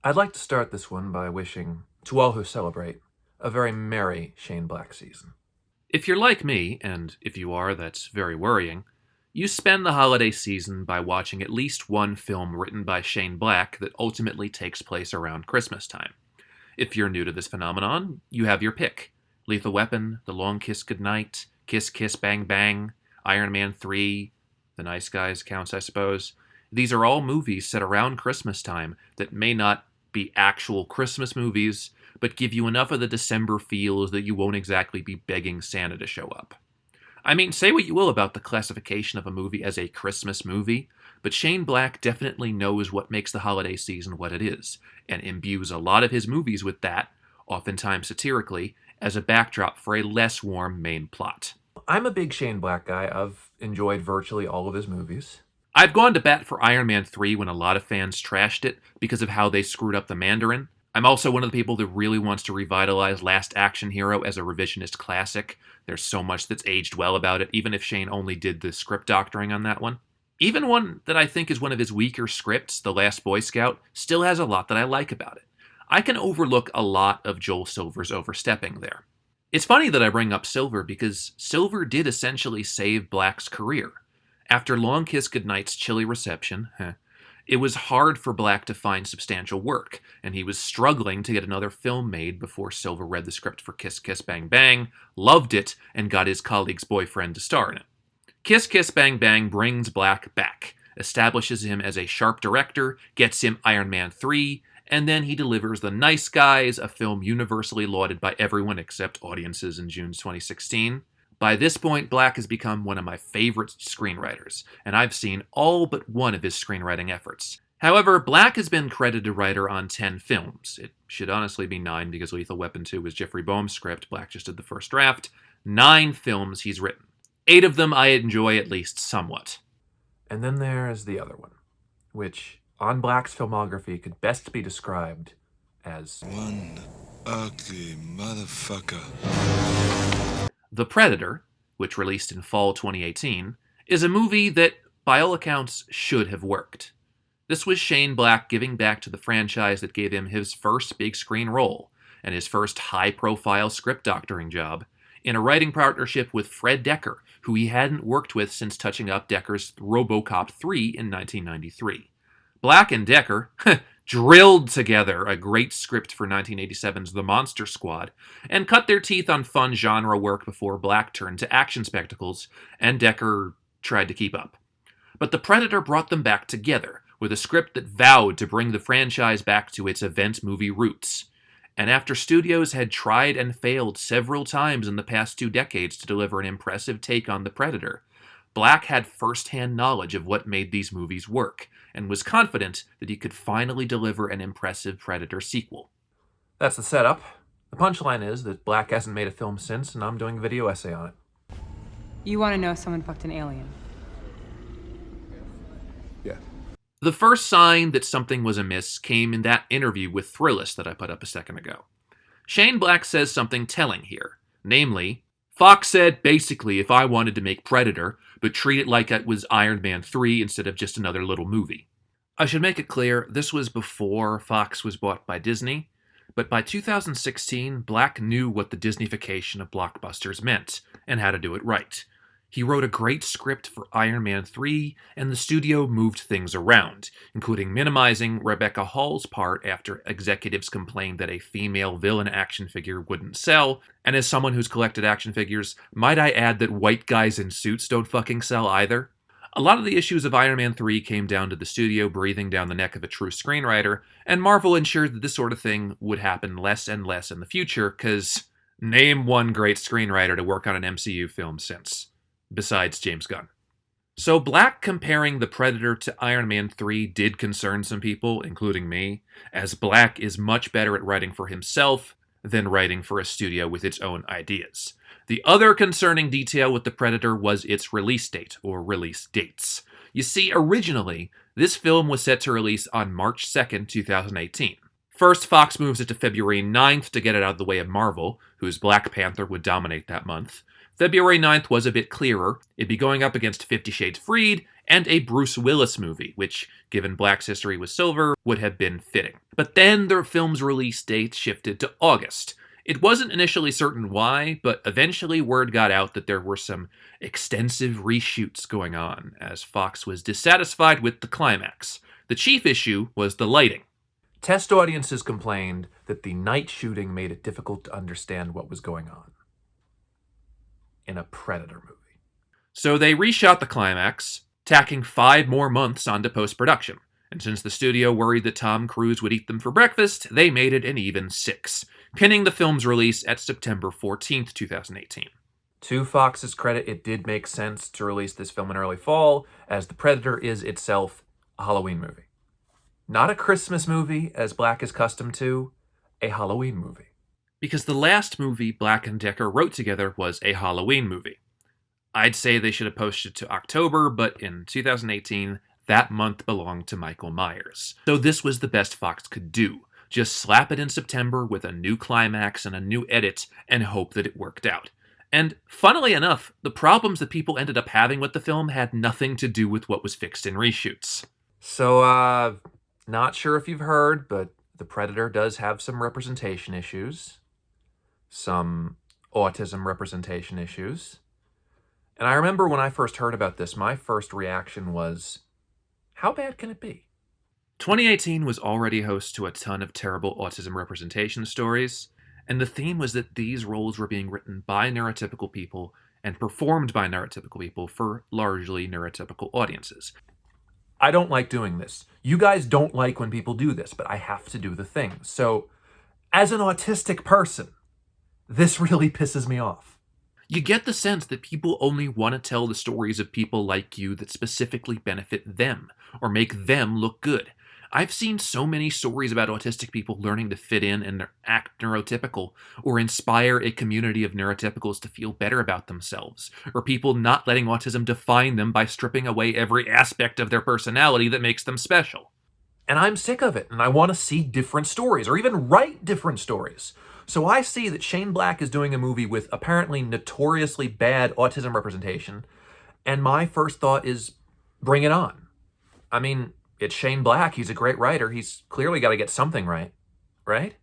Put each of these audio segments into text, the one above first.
I'd like to start this one by wishing, to all who celebrate, a very merry Shane Black season. If you're like me, and if you are, that's very worrying, you spend the holiday season by watching at least one film written by Shane Black that ultimately takes place around Christmas time. If you're new to this phenomenon, you have your pick. Lethal Weapon, The Long Kiss Goodnight, Kiss Kiss Bang Bang, Iron Man 3, The Nice Guys counts, I suppose. These are all movies set around Christmas time that may not be actual Christmas movies, but give you enough of the December feels that you won't exactly be begging Santa to show up. I mean, say what you will about the classification of a movie as a Christmas movie, but Shane Black definitely knows what makes the holiday season what it is, and imbues a lot of his movies with that, oftentimes satirically, as a backdrop for a less warm main plot. I'm a big Shane Black guy. I've enjoyed virtually all of his movies. I've gone to bat for Iron Man 3 when a lot of fans trashed it because of how they screwed up the Mandarin. I'm also one of the people that really wants to revitalize Last Action Hero as a revisionist classic. There's so much that's aged well about it, even if Shane only did the script doctoring on that one. Even one that I think is one of his weaker scripts, The Last Boy Scout, still has a lot that I like about it. I can overlook a lot of Joel Silver's overstepping there. It's funny that I bring up Silver because Silver did essentially save Black's career. After Long Kiss Goodnight's chilly reception, it was hard for Black to find substantial work, and he was struggling to get another film made before Silver read the script for Kiss Kiss Bang Bang, loved it, and got his colleague's boyfriend to star in it. Kiss Kiss Bang Bang brings Black back, establishes him as a sharp director, gets him Iron Man 3, and then he delivers The Nice Guys, a film universally lauded by everyone except audiences in June 2016. By this point, Black has become one of my favorite screenwriters, and I've seen all but one of his screenwriting efforts. However, Black has been credited writer on 10 films. It should honestly be 9 because Lethal Weapon 2 was Jeffrey Boehm's script, Black just did the first draft. 9 films he's written. 8 of them I enjoy at least somewhat. And then there is the other one, which, on Black's filmography, could best be described as one ugly motherfucker. The Predator, which released in fall 2018, is a movie that, by all accounts, should have worked. This was Shane Black giving back to the franchise that gave him his first big screen role, and his first high-profile script doctoring job, in a writing partnership with Fred Dekker, who he hadn't worked with since touching up Dekker's RoboCop 3 in 1993. Black and Dekker drilled together a great script for 1987's The Monster Squad, and cut their teeth on fun genre work before Black turned to action spectacles, and Dekker tried to keep up. But The Predator brought them back together, with a script that vowed to bring the franchise back to its event movie roots. And after studios had tried and failed several times in the past 2 decades to deliver an impressive take on The Predator, Black had first-hand knowledge of what made these movies work, and was confident that he could finally deliver an impressive Predator sequel. That's the setup. The punchline is that Black hasn't made a film since, and I'm doing a video essay on it. You want to know if someone fucked an alien? Yeah. The first sign that something was amiss came in that interview with Thrillist that I put up a second ago. Shane Black says something telling here, namely, Fox said basically if I wanted to make Predator, but treat it like it was Iron Man 3 instead of just another little movie. I should make it clear, this was before Fox was bought by Disney, but by 2016, Black knew what the Disneyfication of blockbusters meant, and how to do it right. He wrote a great script for Iron Man 3, and the studio moved things around, including minimizing Rebecca Hall's part after executives complained that a female villain action figure wouldn't sell, and as someone who's collected action figures, might I add that white guys in suits don't fucking sell either? A lot of the issues of Iron Man 3 came down to the studio breathing down the neck of a true screenwriter, and Marvel ensured that this sort of thing would happen less and less in the future, cause name one great screenwriter to work on an MCU film since. Besides James Gunn. So Black comparing The Predator to Iron Man 3 did concern some people, including me, as Black is much better at writing for himself than writing for a studio with its own ideas. The other concerning detail with The Predator was its release date, or release dates. You see, originally, this film was set to release on March 2nd, 2018. First, Fox moves it to February 9th to get it out of the way of Marvel, whose Black Panther would dominate that month. February 9th was a bit clearer. It'd be going up against 50 Shades Freed and a Bruce Willis movie, which, given Black's history with Silver, would have been fitting. But then the film's release date shifted to August. It wasn't initially certain why, but eventually word got out that there were some extensive reshoots going on, as Fox was dissatisfied with the climax. The chief issue was the lighting. Test audiences complained that the night shooting made it difficult to understand what was going on in a Predator movie. So they reshot the climax, tacking 5 more months onto post-production. And since the studio worried that Tom Cruise would eat them for breakfast, they made it an even 6, pinning the film's release at September 14th, 2018. To Fox's credit, it did make sense to release this film in early fall, as The Predator is itself a Halloween movie. Not a Christmas movie, as Black is accustomed to, a Halloween movie. Because the last movie Black and Decker wrote together was a Halloween movie. I'd say they should have posted to October, but in 2018, that month belonged to Michael Myers. So this was the best Fox could do. Just slap it in September with a new climax and a new edit and hope that it worked out. And funnily enough, the problems that people ended up having with the film had nothing to do with what was fixed in reshoots. So, not sure if you've heard, but The Predator does have some representation issues. Some autism representation issues. And I remember when I first heard about this, my first reaction was, how bad can it be? 2018 was already host to a ton of terrible autism representation stories, and the theme was that these roles were being written by neurotypical people and performed by neurotypical people for largely neurotypical audiences. I don't like doing this. You guys don't like when people do this, but I have to do the thing. So, as an autistic person, this really pisses me off. You get the sense that people only want to tell the stories of people like you that specifically benefit them, or make them look good. I've seen so many stories about autistic people learning to fit in and act neurotypical, or inspire a community of neurotypicals to feel better about themselves, or people not letting autism define them by stripping away every aspect of their personality that makes them special. And I'm sick of it, and I want to see different stories, or even write different stories. So I see that Shane Black is doing a movie with apparently notoriously bad autism representation, and my first thought is, bring it on. I mean, it's Shane Black, he's a great writer, he's clearly got to get something right. Right?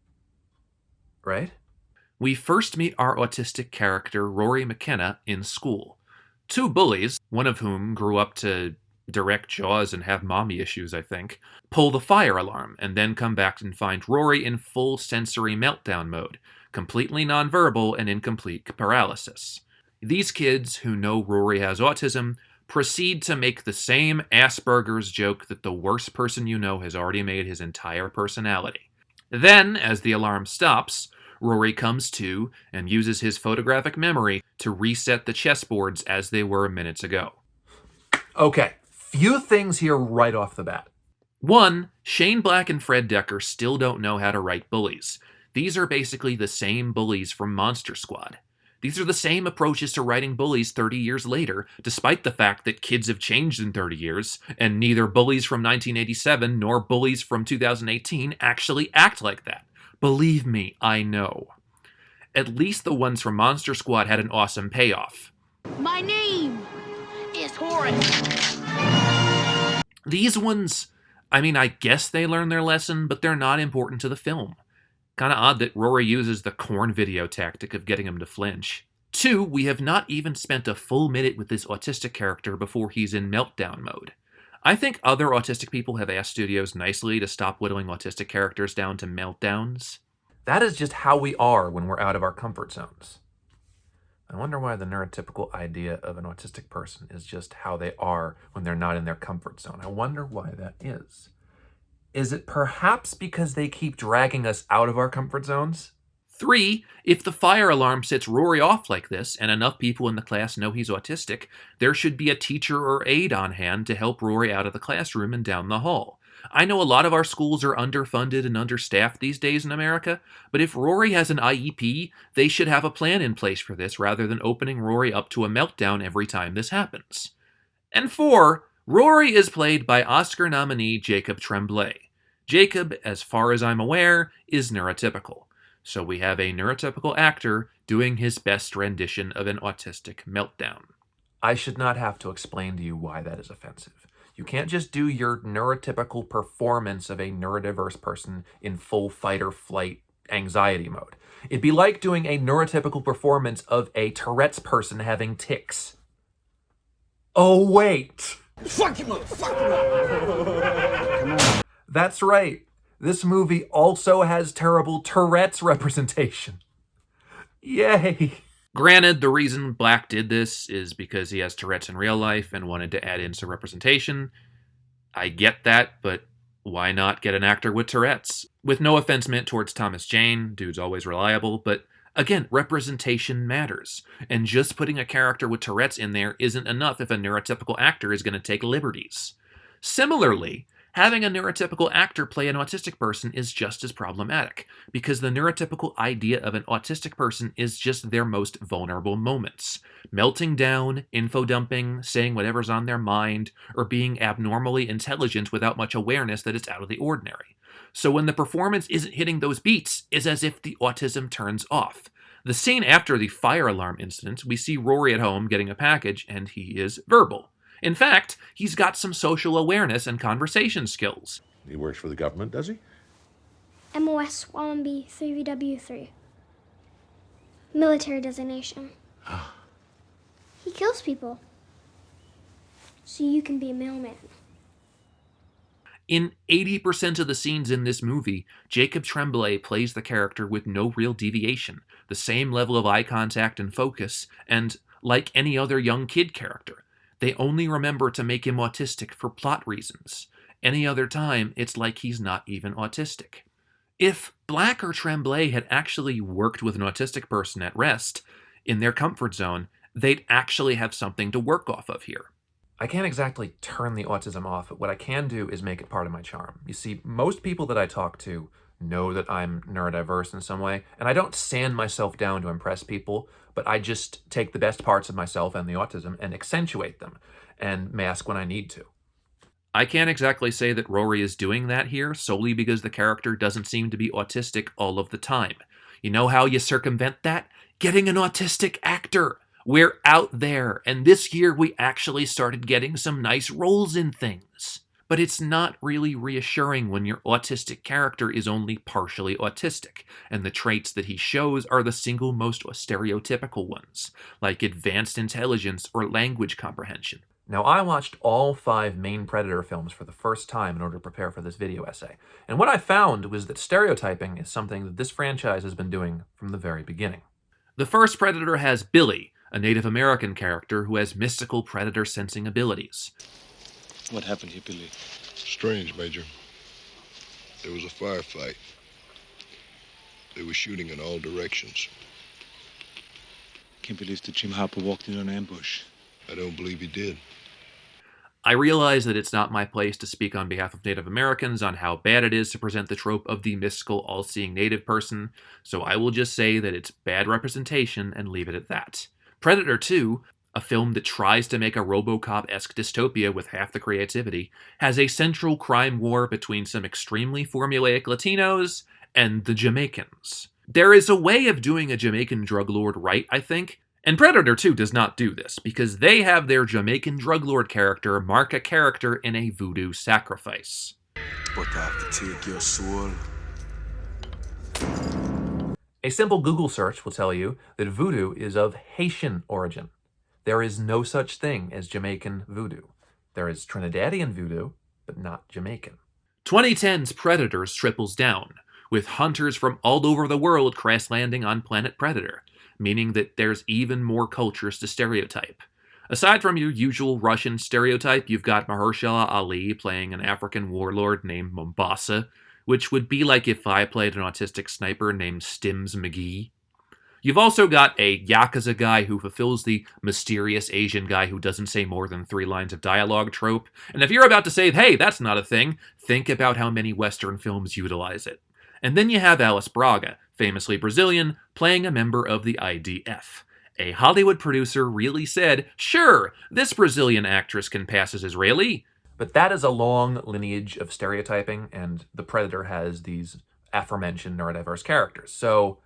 Right? We first meet our autistic character, Rory McKenna, in school. 2 bullies, one of whom grew up to direct Jaws and have mommy issues, I think, pull the fire alarm and then come back and find Rory in full sensory meltdown mode, completely nonverbal and in complete paralysis. These kids, who know Rory has autism, proceed to make the same Asperger's joke that the worst person you know has already made his entire personality. Then, as the alarm stops, Rory comes to and uses his photographic memory to reset the chessboards as they were minutes ago. Okay, few things here right off the bat. 1, Shane Black and Fred Decker still don't know how to write bullies. These are basically the same bullies from Monster Squad. These are the same approaches to writing bullies 30 years later, despite the fact that kids have changed in 30 years, and neither bullies from 1987 nor bullies from 2018 actually act like that. Believe me, I know. At least the ones from Monster Squad had an awesome payoff. My name is Horace. These ones, I mean, I guess they learned their lesson, but they're not important to the film. Kinda odd that Rory uses the corn video tactic of getting him to flinch. 2, we have not even spent a full minute with this autistic character before he's in meltdown mode. I think other autistic people have asked studios nicely to stop whittling autistic characters down to meltdowns. That is just how we are when we're out of our comfort zones. I wonder why the neurotypical idea of an autistic person is just how they are when they're not in their comfort zone. I wonder why that is. Is it perhaps because they keep dragging us out of our comfort zones? 3, if the fire alarm sets Rory off like this, and enough people in the class know he's autistic, there should be a teacher or aide on hand to help Rory out of the classroom and down the hall. I know a lot of our schools are underfunded and understaffed these days in America, but if Rory has an IEP, they should have a plan in place for this rather than opening Rory up to a meltdown every time this happens. And 4, Rory is played by Oscar nominee Jacob Tremblay. Jacob, as far as I'm aware, is neurotypical. So we have a neurotypical actor doing his best rendition of an autistic meltdown. I should not have to explain to you why that is offensive. You can't just do your neurotypical performance of a neurodiverse person in full fight or flight anxiety mode. It'd be like doing a neurotypical performance of a Tourette's person having tics. Oh, wait. Fuck you, motherfucker! That's right. This movie also has terrible Tourette's representation. Yay. Granted, the reason Black did this is because he has Tourette's in real life and wanted to add in some representation. I get that, but why not get an actor with Tourette's? With no offense meant towards Thomas Jane, dude's always reliable, but again, representation matters. And just putting a character with Tourette's in there isn't enough if a neurotypical actor is going to take liberties. Similarly, having a neurotypical actor play an autistic person is just as problematic, because the neurotypical idea of an autistic person is just their most vulnerable moments. Melting down, info dumping, saying whatever's on their mind, or being abnormally intelligent without much awareness that it's out of the ordinary. So when the performance isn't hitting those beats, it's as if the autism turns off. The scene after the fire alarm incident, we see Rory at home getting a package, and he is verbal. In fact, he's got some social awareness and conversation skills. He works for the government, does he? MOS 1B 3VW3. Military designation. He kills people. So you can be a mailman. In 80% of the scenes in this movie, Jacob Tremblay plays the character with no real deviation, the same level of eye contact and focus, and like any other young kid character. They only remember to make him autistic for plot reasons. Any other time, it's like he's not even autistic. If Black or Tremblay had actually worked with an autistic person at rest, in their comfort zone, they'd actually have something to work off of here. I can't exactly turn the autism off, but what I can do is make it part of my charm. You see, most people that I talk to know that I'm neurodiverse in some way, and I don't sand myself down to impress people, but I just take the best parts of myself and the autism and accentuate them, and mask when I need to. I can't exactly say that Rory is doing that here, solely because the character doesn't seem to be autistic all of the time. You know how you circumvent that? Getting an autistic actor! We're out there, and this year we actually started getting some nice roles in things. But it's not really reassuring when your autistic character is only partially autistic, and the traits that he shows are the single most stereotypical ones, like advanced intelligence or language comprehension. Now, I watched all 5 main Predator films for the first time in order to prepare for this video essay, and what I found was that stereotyping is something that this franchise has been doing from the very beginning. The first Predator has Billy, a Native American character who has mystical predator sensing abilities. What happened here, Billy? Strange, Major. There was a firefight. They were shooting in all directions. Can't believe that Jim Harper walked in on ambush. I don't believe he did. I realize that it's not my place to speak on behalf of Native Americans on how bad it is to present the trope of the mystical, all-seeing Native person, so I will just say that it's bad representation and leave it at that. Predator 2, a film that tries to make a RoboCop-esque dystopia with half the creativity, has a central crime war between some extremely formulaic Latinos and the Jamaicans. There is a way of doing a Jamaican drug lord right, I think, and Predator 2 does not do this, because they have their Jamaican drug lord character mark a character in a voodoo sacrifice. But I have to take your soul. A simple Google search will tell you that voodoo is of Haitian origin. There is no such thing as Jamaican voodoo. There is Trinidadian voodoo, but not Jamaican. 2010's Predators triples down, with hunters from all over the world crash landing on Planet Predator, meaning that there's even more cultures to stereotype. Aside from your usual Russian stereotype, you've got Mahershala Ali playing an African warlord named Mombasa, which would be like if I played an autistic sniper named Stims McGee. You've also got a Yakuza guy who fulfills the mysterious Asian guy who doesn't say more than 3 lines of dialogue trope, and if you're about to say, hey, that's not a thing, think about how many Western films utilize it. And then you have Alice Braga, famously Brazilian, playing a member of the IDF. A Hollywood producer really said, sure, this Brazilian actress can pass as Israeli. But that is a long lineage of stereotyping, and the Predator has these aforementioned neurodiverse characters. So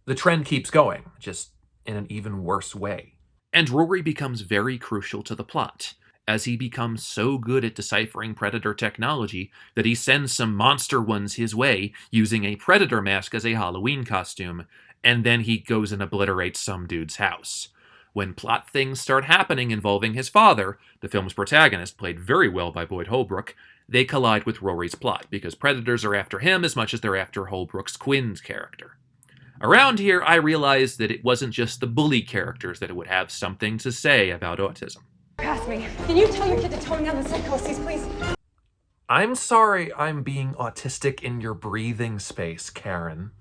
the trend keeps going, just in an even worse way. And Rory becomes very crucial to the plot, as he becomes so good at deciphering Predator technology that he sends some monster ones his way using a Predator mask as a Halloween costume, and then he goes and obliterates some dude's house. When plot things start happening involving his father, the film's protagonist, played very well by Boyd Holbrook, they collide with Rory's plot, because predators are after him as much as they're after Holbrook's Quinn's character. Around here, I realized that it wasn't just the bully characters that would have something to say about autism. Pass me. Can you tell your kid to tone down the psychosis, please? I'm sorry I'm being autistic in your breathing space, Karen.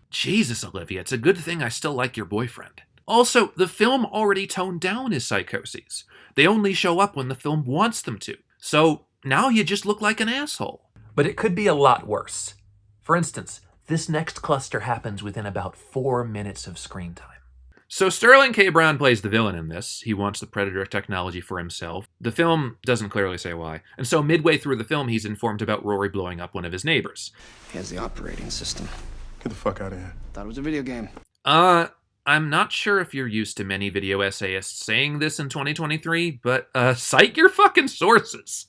Jesus, Olivia, it's a good thing I still like your boyfriend. Also, the film already toned down his psychoses. They only show up when the film wants them to. So, now you just look like an asshole. But it could be a lot worse. For instance, this next cluster happens within about 4 minutes of screen time. So Sterling K. Brown plays the villain in this. He wants the Predator technology for himself. The film doesn't clearly say why. And so midway through the film, he's informed about Rory blowing up one of his neighbors. He has the operating system. Get the fuck out of here. Thought it was a video game. I'm not sure if you're used to many video essayists saying this in 2023, but, cite your fucking sources.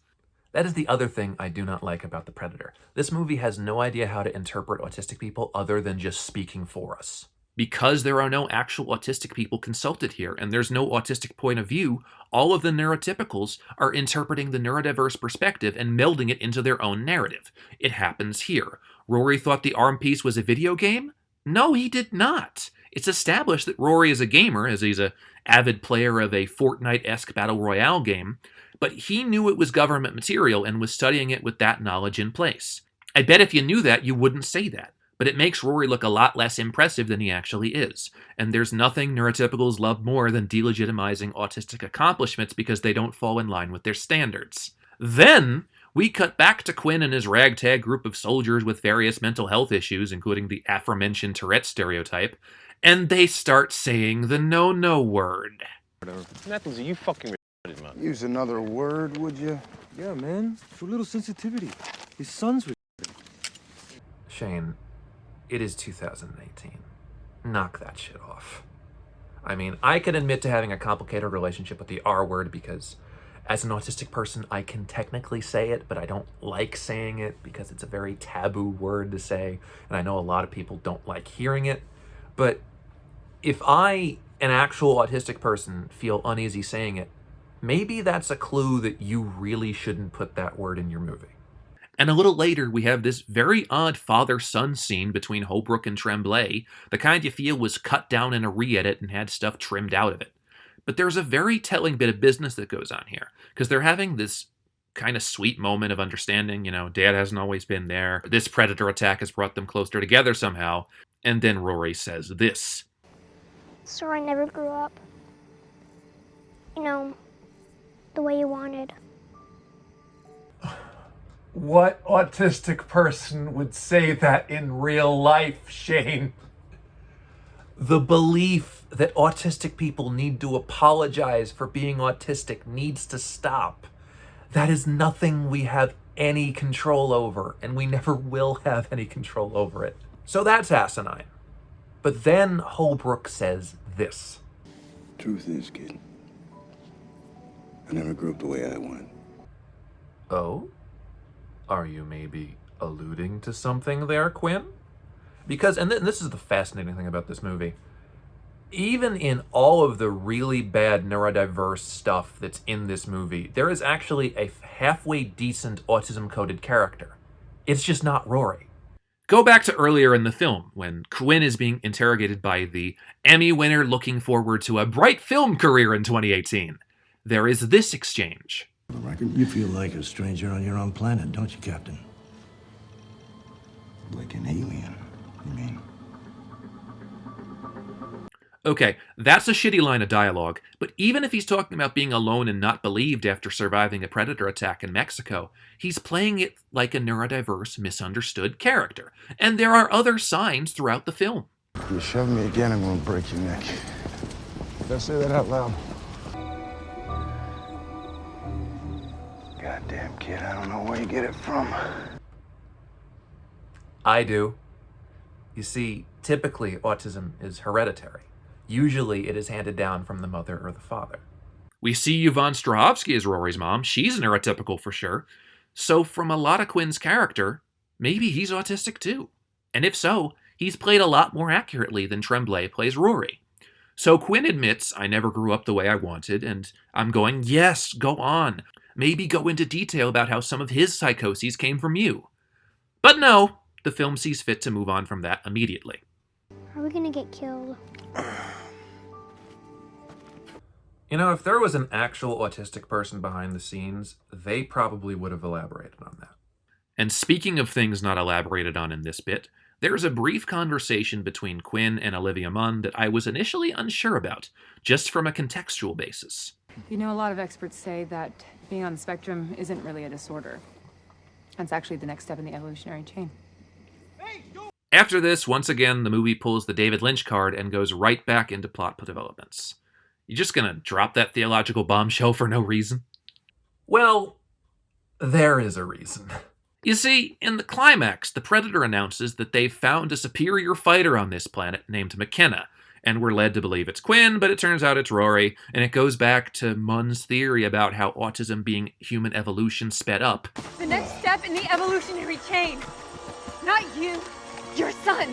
That is the other thing I do not like about The Predator. This movie has no idea how to interpret autistic people other than just speaking for us. Because there are no actual autistic people consulted here, and there's no autistic point of view, all of the neurotypicals are interpreting the neurodiverse perspective and melding it into their own narrative. It happens here. Rory thought the arm piece was a video game? No, he did not. It's established that Rory is a gamer, as he's an avid player of a Fortnite-esque battle royale game, but he knew it was government material and was studying it with that knowledge in place. I bet if you knew that, you wouldn't say that. But it makes Rory look a lot less impressive than he actually is. And there's nothing neurotypicals love more than delegitimizing autistic accomplishments because they don't fall in line with their standards. Then, we cut back to Quinn and his ragtag group of soldiers with various mental health issues, including the aforementioned Tourette stereotype, and they start saying the no-no word. Metals, are you fucking retarded, man? Use another word, would you? Yeah, man. For a little sensitivity. His son's Shane, it is 2018. Knock that shit off. I mean, I can admit to having a complicated relationship with the R word because as an autistic person, I can technically say it, but I don't like saying it because it's a very taboo word to say, and I know a lot of people don't like hearing it. But if I, an actual autistic person, feel uneasy saying it, maybe that's a clue that you really shouldn't put that word in your movie. And a little later, we have this very odd father-son scene between Holbrook and Tremblay, the kind you feel was cut down in a re-edit and had stuff trimmed out of it. But there's a very telling bit of business that goes on here, because they're having this kind of sweet moment of understanding, Dad hasn't always been there, this predator attack has brought them closer together somehow, and then Rory says this. So I never grew up. The way you wanted. What autistic person would say that in real life, Shane? The belief that autistic people need to apologize for being autistic needs to stop. That is nothing we have any control over, and we never will have any control over it. So that's asinine. But then Holbrook says this. Truth is, kid, I never grew up the way I wanted. Oh? Are you maybe alluding to something there, Quinn? Because, and this is the fascinating thing about this movie, even in all of the really bad neurodiverse stuff that's in this movie, there is actually a halfway decent autism-coded character. It's just not Rory. Go back to earlier in the film, when Quinn is being interrogated by the Emmy winner looking forward to a bright film career in 2018. There is this exchange. For the record, you feel like a stranger on your own planet, don't you, Captain? Like an alien, you mean? Okay, that's a shitty line of dialogue, but even if he's talking about being alone and not believed after surviving a predator attack in Mexico, he's playing it like a neurodiverse, misunderstood character. And there are other signs throughout the film. If you shove me again, I'm gonna break your neck. Don't say that out loud. Goddamn kid, I don't know where you get it from. I do. You see, typically autism is hereditary. Usually it is handed down from the mother or the father. We see Yvonne Strahovski as Rory's mom. She's neurotypical for sure. So from a lot of Quinn's character, maybe he's autistic too. And if so, he's played a lot more accurately than Tremblay plays Rory. So Quinn admits, I never grew up the way I wanted, and I'm going, yes, go on. Maybe go into detail about how some of his psychoses came from you. But no, the film sees fit to move on from that immediately. Are we gonna get killed? You know, if there was an actual autistic person behind the scenes, they probably would have elaborated on that. And speaking of things not elaborated on in this bit, there's a brief conversation between Quinn and Olivia Munn that I was initially unsure about, just from a contextual basis. You know, a lot of experts say that being on the spectrum isn't really a disorder. It's actually the next step in the evolutionary chain. After this, once again, the movie pulls the David Lynch card and goes right back into plot developments. You just gonna drop that theological bombshell for no reason? Well, there is a reason. You see, in the climax, the Predator announces that they've found a superior fighter on this planet named McKenna, and we're led to believe it's Quinn, but it turns out it's Rory, and it goes back to Munn's theory about how autism being human evolution sped up. The next step in the evolutionary chain. Not you, your son.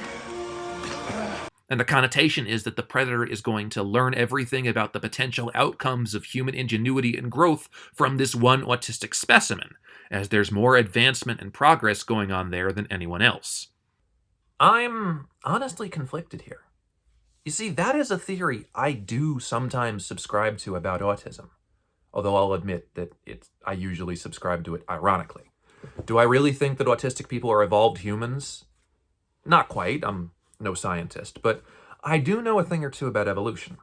And the connotation is that the Predator is going to learn everything about the potential outcomes of human ingenuity and growth from this one autistic specimen, as there's more advancement and progress going on there than anyone else. I'm honestly conflicted here. You see, that is a theory I do sometimes subscribe to about autism, although I'll admit that I usually subscribe to it ironically. Do I really think that autistic people are evolved humans? Not quite. I'm no scientist, but I do know a thing or two about evolution.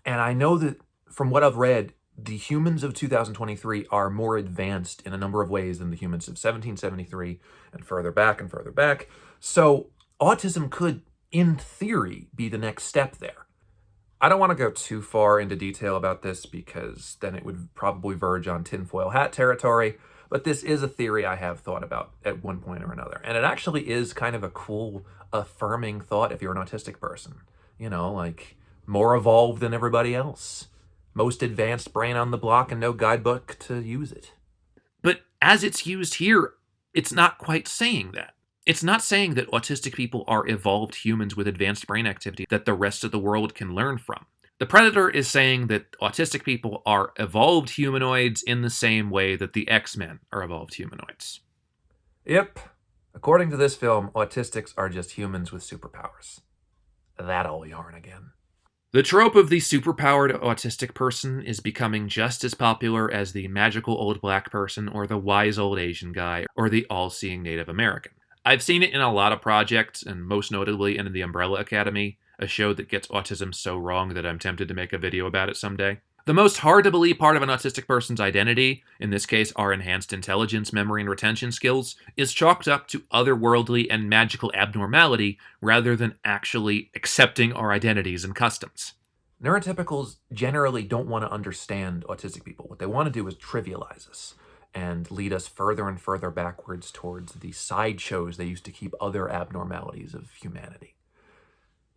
And I know that from what I've read, the humans of 2023 are more advanced in a number of ways than the humans of 1773 and further back and further back. So autism could, in theory, be the next step there. I don't want to go too far into detail about this because then it would probably verge on tinfoil hat territory, but this is a theory I have thought about at one point or another. And it actually is kind of a cool, affirming thought if you're an autistic person. You know, like, more evolved than everybody else. Most advanced brain on the block and no guidebook to use it. But as it's used here, it's not quite saying that. It's not saying that autistic people are evolved humans with advanced brain activity that the rest of the world can learn from. The Predator is saying that autistic people are evolved humanoids in the same way that the X-Men are evolved humanoids. Yep. According to this film, autistics are just humans with superpowers. That old yarn again. The trope of the superpowered autistic person is becoming just as popular as the magical old black person or the wise old Asian guy or the all-seeing Native American. I've seen it in a lot of projects, and most notably in The Umbrella Academy, a show that gets autism so wrong that I'm tempted to make a video about it someday. The most hard-to-believe part of an autistic person's identity, in this case our enhanced intelligence, memory, and retention skills, is chalked up to otherworldly and magical abnormality rather than actually accepting our identities and customs. Neurotypicals generally don't want to understand autistic people. What they want to do is trivialize us and lead us further and further backwards towards the sideshows they used to keep other abnormalities of humanity.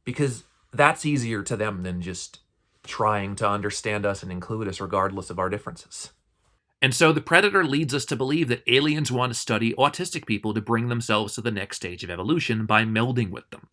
Because that's easier to them than just trying to understand us and include us regardless of our differences. And so the Predator leads us to believe that aliens want to study autistic people to bring themselves to the next stage of evolution by melding with them.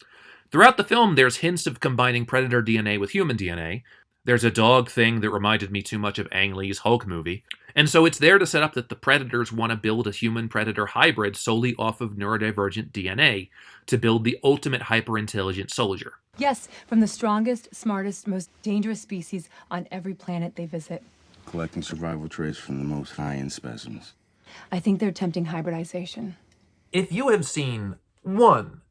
Throughout the film, there's hints of combining Predator DNA with human DNA. There's a dog thing that reminded me too much of Ang Lee's Hulk movie. And so it's there to set up that the Predators want to build a human-predator hybrid solely off of neurodivergent DNA to build the ultimate hyper-intelligent soldier. Yes, from the strongest, smartest, most dangerous species on every planet they visit. Collecting survival traits from the most high-end specimens. I think they're attempting hybridization. If you have seen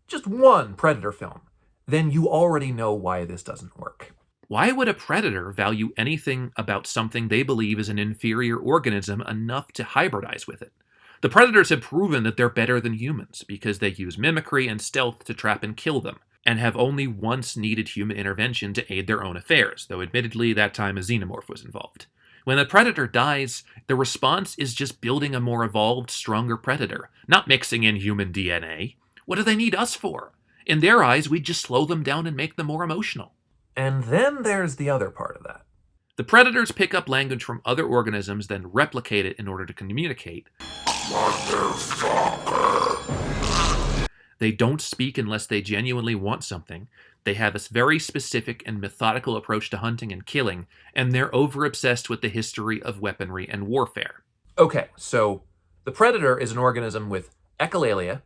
just one Predator film, then you already know why this doesn't work. Why would a predator value anything about something they believe is an inferior organism enough to hybridize with it? The predators have proven that they're better than humans because they use mimicry and stealth to trap and kill them, and have only once needed human intervention to aid their own affairs, though admittedly that time a xenomorph was involved. When the predator dies, the response is just building a more evolved, stronger predator, not mixing in human DNA. What do they need us for? In their eyes, we'd just slow them down and make them more emotional. And then there's the other part of that. The predators pick up language from other organisms, then replicate it in order to communicate. They don't speak unless they genuinely want something. They have a very specific and methodical approach to hunting and killing, and they're over-obsessed with the history of weaponry and warfare. Okay, so the predator is an organism with echolalia,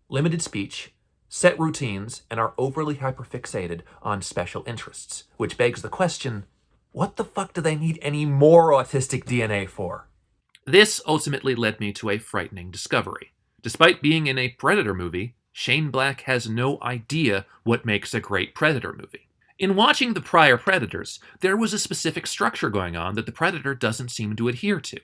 limited speech, set routines, and are overly hyperfixated on special interests, which begs the question, what the fuck do they need any more autistic DNA for? This ultimately led me to a frightening discovery. Despite being in a Predator movie, Shane Black has no idea what makes a great Predator movie. In watching the prior Predators, there was a specific structure going on that the Predator doesn't seem to adhere to.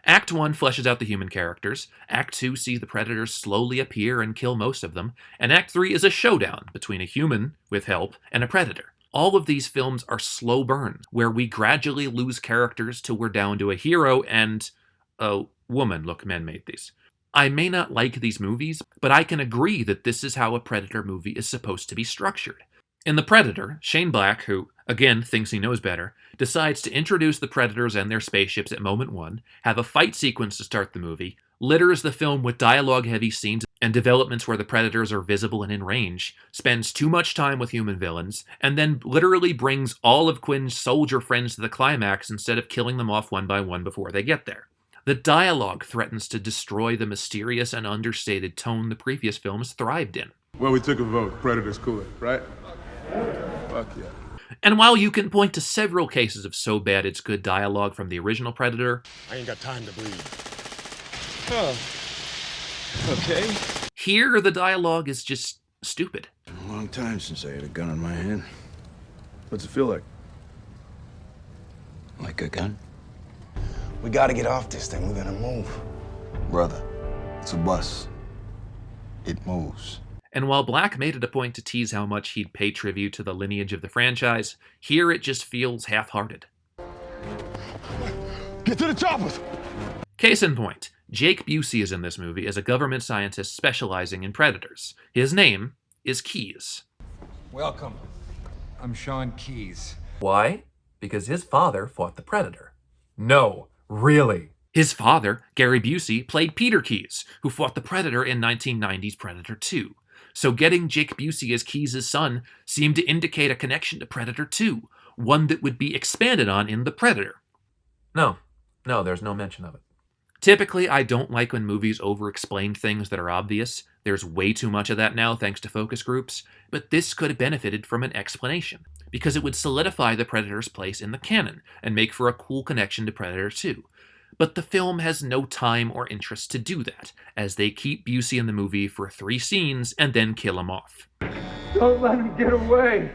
Act 1 fleshes out the human characters, Act 2 sees the Predators slowly appear and kill most of them, and Act 3 is a showdown between a human, with help, and a Predator. All of these films are slow burns, where we gradually lose characters till we're down to a hero and a woman. Look, men made these. I may not like these movies, but I can agree that this is how a Predator movie is supposed to be structured. In The Predator, Shane Black, who, again, thinks he knows better, decides to introduce the Predators and their spaceships at moment 1, have a fight sequence to start the movie, litters the film with dialogue-heavy scenes and developments where the Predators are visible and in range, spends too much time with human villains, and then literally brings all of Quinn's soldier friends to the climax instead of killing them off one by one before they get there. The dialogue threatens to destroy the mysterious and understated tone the previous films thrived in. Well, we took a vote. Predator's cooler, right? Fuck yeah. And while you can point to several cases of so bad it's good dialogue from the original Predator, I ain't got time to bleed. Oh. Okay. Here the dialogue is just stupid. Been a long time since I had a gun in my hand. What's it feel like? Like a gun? We gotta get off this thing. We're gonna move. Brother, it's a bus. It moves. And while Black made it a point to tease how much he'd pay tribute to the lineage of the franchise, here it just feels half-hearted. Get to the choppers! Case in point, Jake Busey is in this movie as a government scientist specializing in predators. His name is Keyes. Welcome. I'm Sean Keyes. Why? Because his father fought the Predator. No, really. His father, Gary Busey, played Peter Keyes, who fought the Predator in 1990's Predator 2. So getting Jake Busey as Keyes' son seemed to indicate a connection to Predator 2, one that would be expanded on in The Predator. No, there's no mention of it. Typically, I don't like when movies over-explain things that are obvious. There's way too much of that now thanks to focus groups, but this could have benefited from an explanation, because it would solidify the Predator's place in the canon and make for a cool connection to Predator 2. But the film has no time or interest to do that, as they keep Busey in the movie for 3 scenes and then kill him off. Don't let him get away!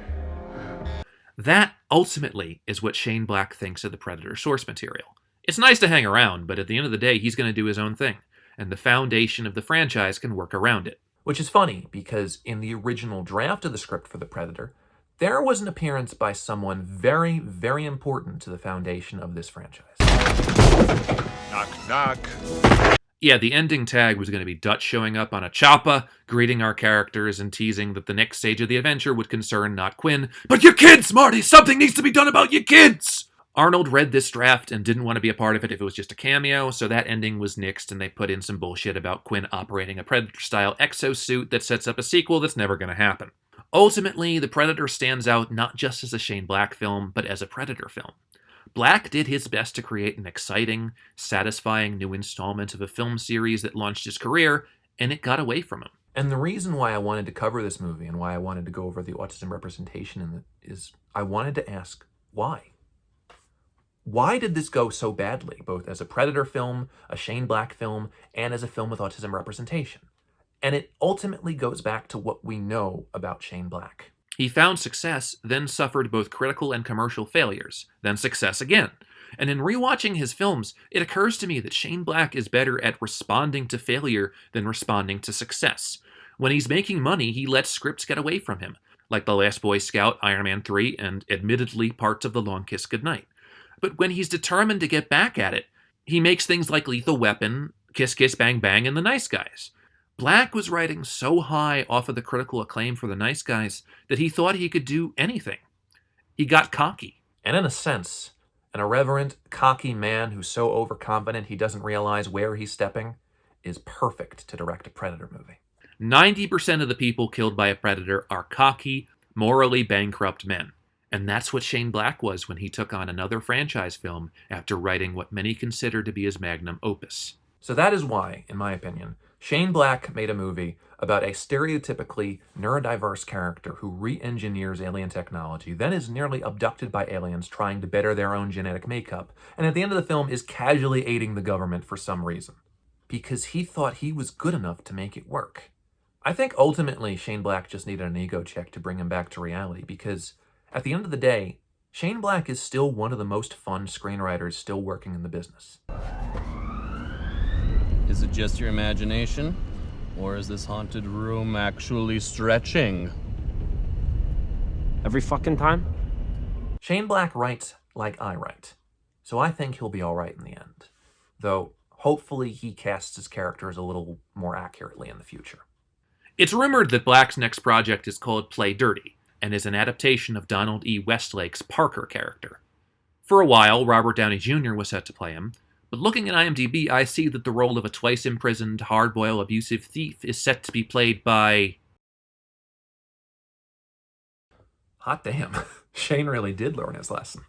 That, ultimately, is what Shane Black thinks of the Predator source material. It's nice to hang around, but at the end of the day, he's going to do his own thing, and the foundation of the franchise can work around it. Which is funny, because in the original draft of the script for The Predator, there was an appearance by someone very, very important to the foundation of this franchise. Knock, knock. Yeah, the ending tag was going to be Dutch showing up on a chopper, greeting our characters and teasing that the next stage of the adventure would concern not Quinn, but your kids, Marty! Something needs to be done about your kids! Arnold read this draft and didn't want to be a part of it if it was just a cameo, so that ending was nixed and they put in some bullshit about Quinn operating a Predator-style exosuit that sets up a sequel that's never going to happen. Ultimately, The Predator stands out not just as a Shane Black film, but as a Predator film. Black did his best to create an exciting, satisfying new installment of a film series that launched his career, and it got away from him. And the reason why I wanted to cover this movie and why I wanted to go over the autism representation in it is I wanted to ask why. Why did this go so badly, both as a Predator film, a Shane Black film, and as a film with autism representation? And it ultimately goes back to what we know about Shane Black. He found success, then suffered both critical and commercial failures, then success again. And in rewatching his films, it occurs to me that Shane Black is better at responding to failure than responding to success. When he's making money, he lets scripts get away from him, like The Last Boy Scout, Iron Man 3, and admittedly parts of The Long Kiss Goodnight. But when he's determined to get back at it, he makes things like Lethal Weapon, Kiss Kiss Bang Bang, and The Nice Guys. Black was riding so high off of the critical acclaim for The Nice Guys that he thought he could do anything. He got cocky. And in a sense, an irreverent, cocky man who's so overconfident he doesn't realize where he's stepping is perfect to direct a Predator movie. 90% of the people killed by a predator are cocky, morally bankrupt men. And that's what Shane Black was when he took on another franchise film after writing what many consider to be his magnum opus. So that is why, in my opinion, Shane Black made a movie about a stereotypically neurodiverse character who re-engineers alien technology, then is nearly abducted by aliens trying to better their own genetic makeup, and at the end of the film is casually aiding the government for some reason. Because he thought he was good enough to make it work. I think ultimately Shane Black just needed an ego check to bring him back to reality, because at the end of the day, Shane Black is still one of the most fun screenwriters still working in the business. Is it just your imagination? Or is this haunted room actually stretching? Every fucking time? Shane Black writes like I write, so I think he'll be alright in the end. Though, hopefully he casts his characters a little more accurately in the future. It's rumored that Black's next project is called Play Dirty, and is an adaptation of Donald E. Westlake's Parker character. For a while, Robert Downey Jr. was set to play him, but looking at IMDb, I see that the role of a twice-imprisoned, hard-boiled, abusive thief is set to be played by... Hot damn. Shane really did learn his lesson.